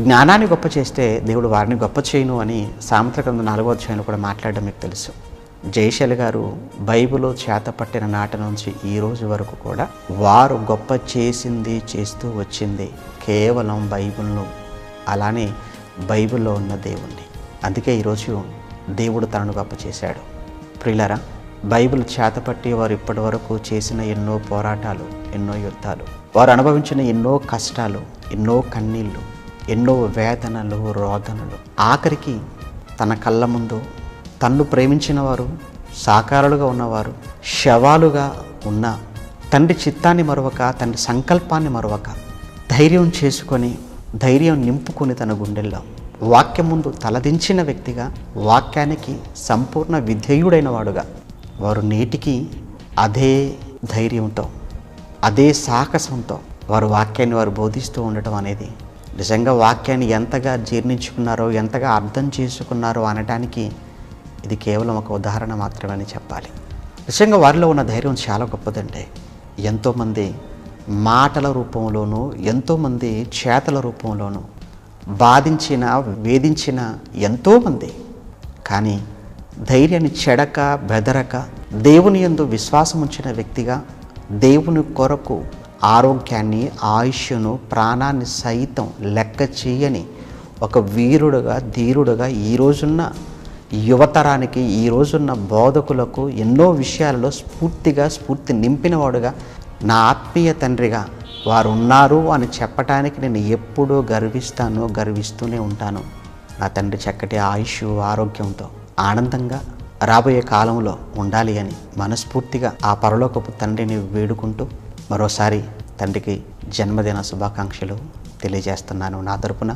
జ్ఞానాన్ని గొప్ప చేస్తే దేవుడు వారిని గొప్ప చేయను అని సామెతల గ్రంథం 4వ అధ్యాయంలో కూడా మాట్లాడడం మీకు తెలుసు. జయశైలి గారు బైబిల్ చేత పట్టిన నాటి నుంచి ఈ రోజు వరకు కూడా వారు గొప్ప చేసింది చేస్తూ వచ్చింది కేవలం బైబిల్ను, అలానే బైబిల్లో ఉన్న దేవుణ్ణి. అందుకే ఈరోజు దేవుడు తనను గొప్ప చేశాడు. ప్రియులారా, బైబిల్ చేతపట్టి వారు ఇప్పటి వరకు చేసిన ఎన్నో పోరాటాలు, ఎన్నో యుద్ధాలు, వారు అనుభవించిన ఎన్నో కష్టాలు, ఎన్నో కన్నీళ్ళు, ఎన్నో వేదనలు, రోదనలు, ఆఖరికి తన కళ్ళ ముందు తన్ను ప్రేమించిన వారు, సాకారులుగా ఉన్నవారు శవాలుగా ఉన్న తండ్రి చిత్తాన్ని మరొక, తండ్రి సంకల్పాన్ని మరొక ధైర్యం చేసుకొని, ధైర్యం నింపుకొని తన గుండెల్లో వాక్యం ముందు తలదించిన వ్యక్తిగా, వాక్యానికి సంపూర్ణ విధేయుడైన వాడుగా వారు నేటికి అదే ధైర్యంతో, అదే సాహసంతో వారు వాక్యాన్ని వారు బోధిస్తూ ఉండటం అనేది నిజంగా వాక్యాన్ని ఎంతగా జీర్ణించుకున్నారో, ఎంతగా అర్థం చేసుకున్నారో అనటానికి ఇది కేవలం ఒక ఉదాహరణ మాత్రమే అని చెప్పాలి. నిజంగా వారిలో ఉన్న ధైర్యం చాలా గొప్పదండి. ఎంతోమంది మాటల రూపంలోనూ, ఎంతోమంది చేతల రూపంలోనూ బాధించిన, వేధించిన ఎంతోమంది, కానీ ధైర్యాన్ని చెడక, బెదరక, దేవుని యందు విశ్వాసం ఉంచిన వ్యక్తిగా, దేవుని కొరకు ఆరోగ్యాన్ని, ఆయుష్ను, ప్రాణాన్ని సైతం లెక్క చేయని ఒక వీరుడుగా, ధీరుడుగా ఈ రోజున్న యువతరానికి, ఈ రోజున్న బోధకులకు ఎన్నో విషయాలలో స్ఫూర్తి నింపినవాడుగా, నా ఆత్మీయ తండ్రిగా వారు ఉన్నారు అని చెప్పటానికి నేను ఎప్పుడూ గర్విస్తూనే ఉంటాను. నా తండ్రి చక్కటి ఆయుష్, ఆరోగ్యంతో ఆనందంగా రాబోయే కాలంలో ఉండాలి అని మనస్ఫూర్తిగా ఆ పరలోకపు తండ్రిని వేడుకుంటూ మరోసారి తండ్రికి జన్మదిన శుభాకాంక్షలు తెలియజేస్తున్నాను నా తరపున.